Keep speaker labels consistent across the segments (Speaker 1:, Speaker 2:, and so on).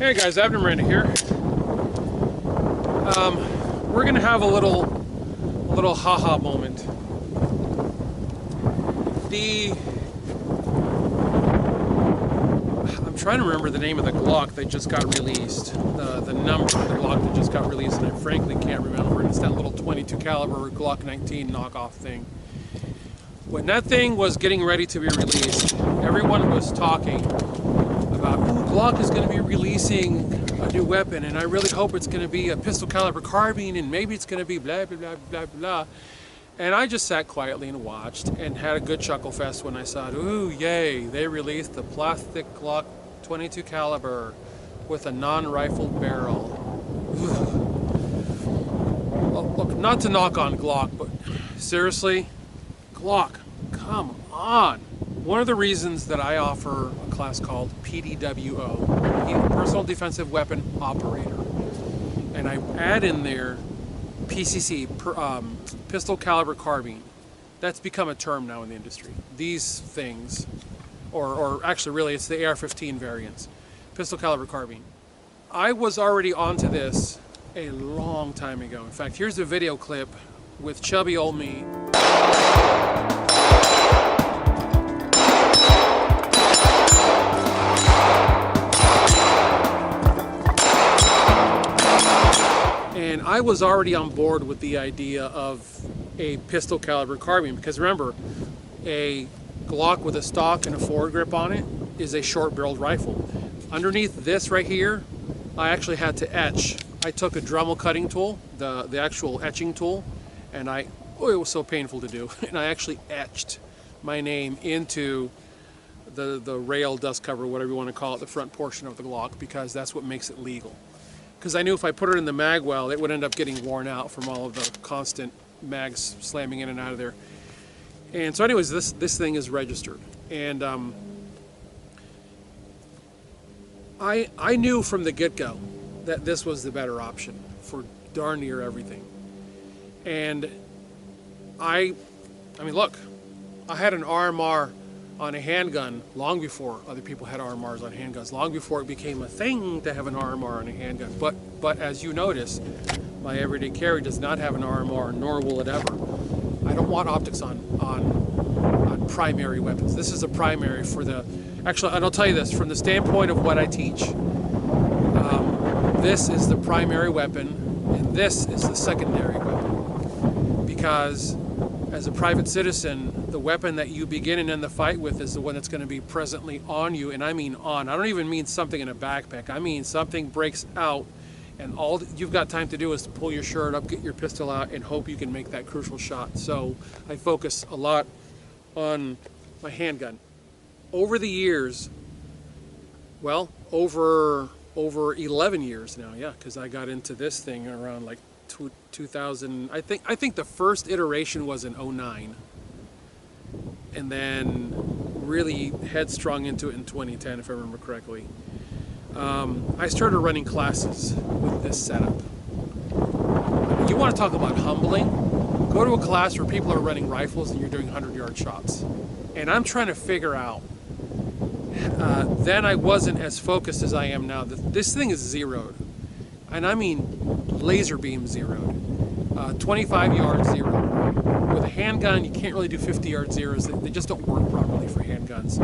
Speaker 1: Hey guys, Abner Miranda here. We're gonna have a little haha moment. I'm trying to remember the name of the Glock that just got released. The number of the Glock that just got released, and I frankly can't remember. It's that little 22 caliber Glock 19 knockoff thing. When that thing was getting ready to be released, everyone was talking about, ooh, Glock is going to be releasing a new weapon, and I really hope it's going to be a pistol caliber carbine, and maybe it's going to be blah, blah, blah, blah, blah. And I just sat quietly and watched and had a good chuckle fest when I saw it. Ooh, yay, they released the plastic Glock 22 caliber with a non-rifled barrel. Well, look, not to knock on Glock, but seriously, Glock, come on. One of the reasons that I offer a class called PDWO, Personal Defensive Weapon Operator, and I add in there PCC, pistol caliber carbine. That's become a term now in the industry. These things, or actually really it's the AR-15 variants, pistol caliber carbine. I was already onto this a long time ago. In fact, here's a video clip with chubby old me. And I was already on board with the idea of a pistol caliber carbine, because remember, a Glock with a stock and a forward grip on it is a short barreled rifle. Underneath this right here, I actually had to etch. I took a Dremel cutting tool, the actual etching tool, and it was so painful to do, and I actually etched my name into the rail, dust cover, whatever you want to call it, the front portion of the Glock, because that's what makes it legal. Because I knew if I put it in the mag well, it would end up getting worn out from all of the constant mags slamming in and out of there. And so anyways, this thing is registered. And I knew from the get-go that this was the better option for darn near everything. And I mean, look, I had an RMR on a handgun long before other people had RMRs on handguns, long before it became a thing to have an RMR on a handgun. But as you notice, my everyday carry does not have an RMR, nor will it ever. I don't want optics on primary weapons. This is a primary for the, actually, and I'll tell you this, from the standpoint of what I teach, this is the primary weapon, and this is the secondary weapon. Because as a private citizen, the weapon that you begin and end the fight with is the one that's going to be presently on you, and I mean on. I don't even mean something in a backpack. I mean something breaks out, and all you've got time to do is to pull your shirt up, get your pistol out, and hope you can make that crucial shot. So I focus a lot on my handgun. Over the years, well, over 11 years now, yeah, because I got into this thing around like 2000. I think the first iteration was in 09, and then really headstrong into it in 2010, if I remember correctly. I started running classes with this setup. You want to talk about humbling? Go to a class where people are running rifles and you're doing 100-yard shots. And I'm trying to figure out, then I wasn't as focused as I am now. This thing is zeroed. And I mean laser beam zeroed. 25-yard zero. With a handgun, you can't really do 50-yard zeros. They just don't work properly for handguns.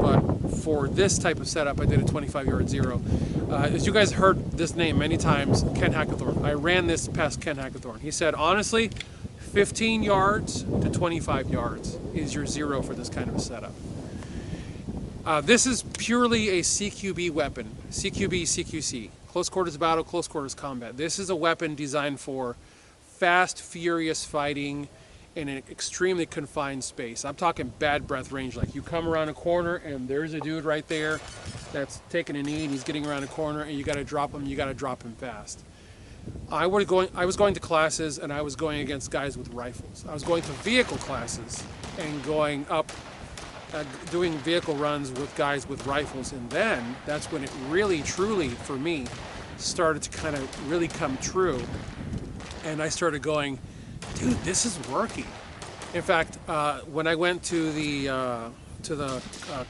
Speaker 1: But for this type of setup, I did a 25-yard zero. As you guys heard this name many times, Ken Hackathorn. I ran this past Ken Hackathorn. He said, honestly, 15 yards to 25 yards is your zero for this kind of a setup. This is purely a CQB weapon. CQB, CQC. Close quarters battle, close quarters combat. This is a weapon designed for fast, furious fighting in an extremely confined space. I'm talking bad breath range, like you come around a corner and there's a dude right there that's taking a knee and he's getting around a corner and you gotta drop him fast. I was going to classes and I was going against guys with rifles. I was going to vehicle classes and going up, doing vehicle runs with guys with rifles, and then that's when it really, truly, for me, started to kind of really come true. And I started going, dude, this is working. In fact, when I went to the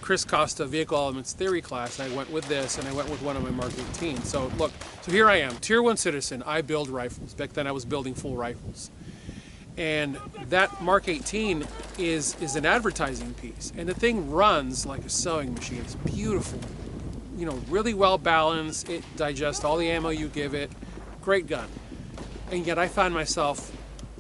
Speaker 1: Chris Costa Vehicle Elements Theory class. I went with this, and I went with one of my Mark 18. So look, so here I am, Tier 1 citizen. I build rifles. Back then I was building full rifles. And that Mark 18 is an advertising piece. And the thing runs like a sewing machine. It's beautiful. You know, really well balanced. It digests all the ammo you give it. Great gun. And yet I found myself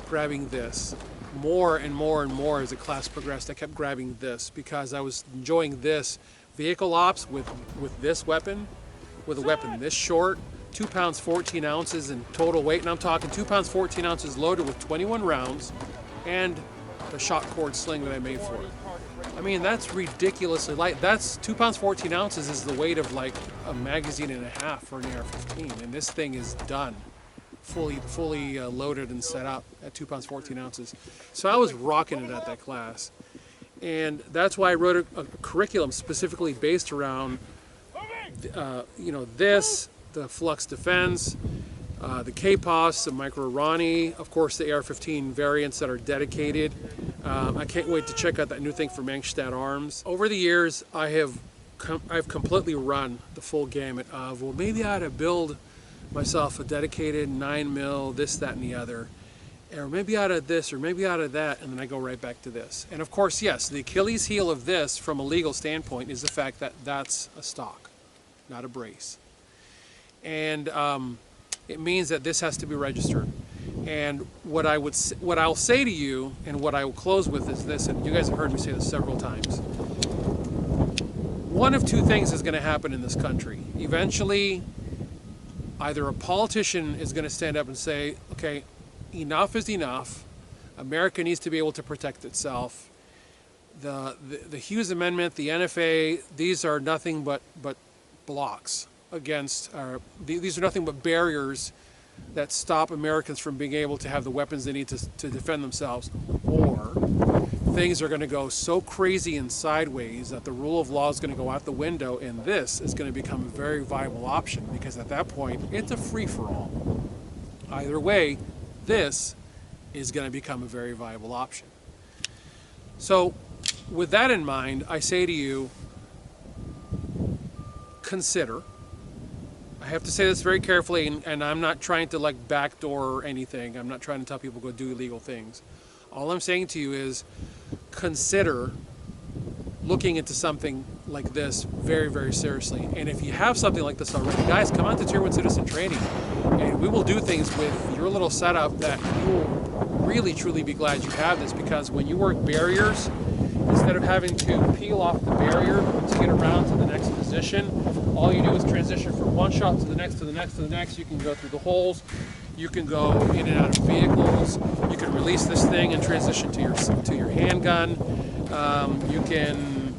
Speaker 1: grabbing this more and more and more as the class progressed. I kept grabbing this because I was enjoying this vehicle ops with this weapon, with a weapon this short, 2 pounds 14 ounces in total weight, and I'm talking 2 pounds 14 ounces loaded with 21 rounds and the shot cord sling that I made for it. I mean, that's ridiculously light. That's 2 pounds 14 ounces is the weight of like a magazine and a half for an AR-15, and this thing is done, fully loaded and set up at 2 pounds 14 ounces. So I was rocking it at that class, and that's why I wrote a curriculum specifically based around you know, this, the Flux Defense, the KPOS, the Micro Ronnie, of course the AR-15 variants that are dedicated. I can't wait to check out that new thing from Angstadt Arms. Over the years, I've completely run the full gamut of, well, maybe I ought to build myself a dedicated 9mm, this, that, and the other, or maybe out of this, or maybe out of that, and then I go right back to this. And of course, yes, the Achilles heel of this, from a legal standpoint, is the fact that that's a stock, not a brace. And it means that this has to be registered. And what I'll say to you, and what I will close with, is this, and you guys have heard me say this several times. One of two things is going to happen in this country. Eventually, either a politician is going to stand up and say, okay, enough is enough. America needs to be able to protect itself. The Hughes Amendment, the NFA, these are nothing but blocks against, these are nothing but barriers that stop Americans from being able to have the weapons they need to defend themselves. Or things are going to go so crazy and sideways that the rule of law is going to go out the window, and this is going to become a very viable option, because at that point it's a free-for-all. Either way, this is going to become a very viable option. So with that in mind, I say to you, consider. I have to say this very carefully, and I'm not trying to like backdoor anything. I'm not trying to tell people go do illegal things. All I'm saying to you is consider looking into something like this very, very seriously. And if you have something like this already, guys, come on to Tier 1 Citizen Training, and we will do things with your little setup that you will really, truly be glad you have this, because when you work barriers, instead of having to peel off the barrier to get around to the next position, all you do is transition from one shot to the next, to the next, to the next. You can go through the holes. You can go in and out of vehicles. You can release this thing and transition to your handgun. You can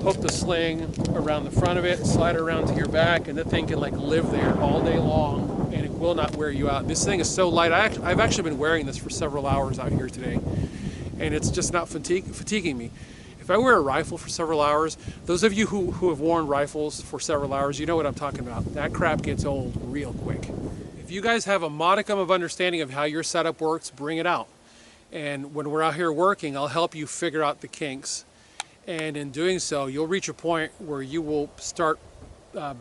Speaker 1: hook the sling around the front of it, slide it around to your back, and the thing can like live there all day long, and it will not wear you out. This thing is so light. I've actually been wearing this for several hours out here today, and it's just not fatiguing me. If I wear a rifle for several hours, those of you who have worn rifles for several hours, you know what I'm talking about. That crap gets old real quick. If you guys have a modicum of understanding of how your setup works, bring it out. And when we're out here working, I'll help you figure out the kinks. And in doing so, you'll reach a point where you will start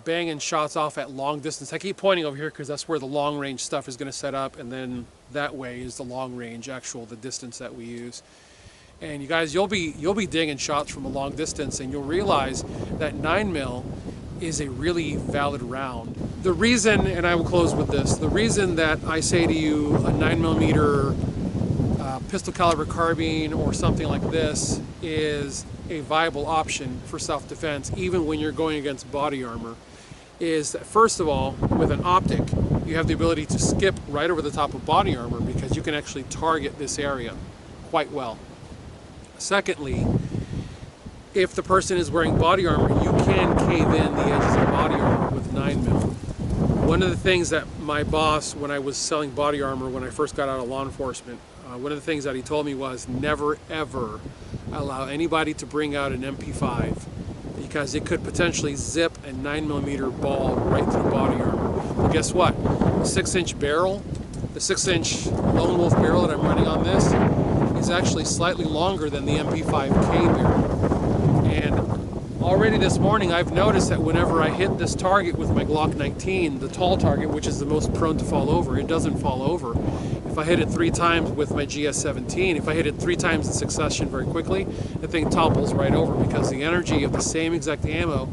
Speaker 1: banging shots off at long distance. I keep pointing over here because that's where the long range stuff is going to set up, and then that way is the long range, the distance that we use. And you guys, you'll be dinging shots from a long distance, and you'll realize that 9mm is a really valid round. The reason, and I will close with this, the reason that I say to you a 9mm pistol caliber carbine or something like this is a viable option for self-defense, even when you're going against body armor, is that first of all, with an optic, you have the ability to skip right over the top of body armor, because you can actually target this area quite well. Secondly, if the person is wearing body armor, you can cave in the edges of body armor with 9mm. One of the things that my boss, when I was selling body armor when I first got out of law enforcement, one of the things that he told me was never ever allow anybody to bring out an MP5, because it could potentially zip a 9mm ball right through body armor. But guess what? The 6-inch barrel, the 6-inch Lone Wolf barrel that I'm running on this, is actually slightly longer than the MP5K barrel. And already this morning I've noticed that whenever I hit this target with my Glock 19, the tall target, which is the most prone to fall over, it doesn't fall over. If I hit it 3 times with my GS17, if I hit it 3 times in succession very quickly, the thing topples right over, because the energy of the same exact ammo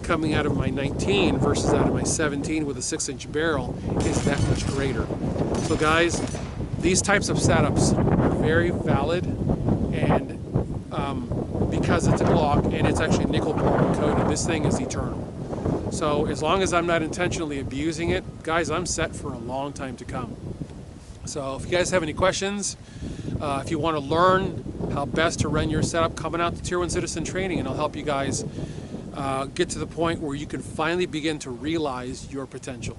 Speaker 1: coming out of my 19 versus out of my 17 with a 6-inch barrel is that much greater. So guys, these types of setups are very valid, and because it's a Glock and it's actually nickel carbon coated, this thing is eternal. So as long as I'm not intentionally abusing it, guys, I'm set for a long time to come. So if you guys have any questions, if you want to learn how best to run your setup, coming out to Tier 1 Citizen Training, and I'll help you guys get to the point where you can finally begin to realize your potential.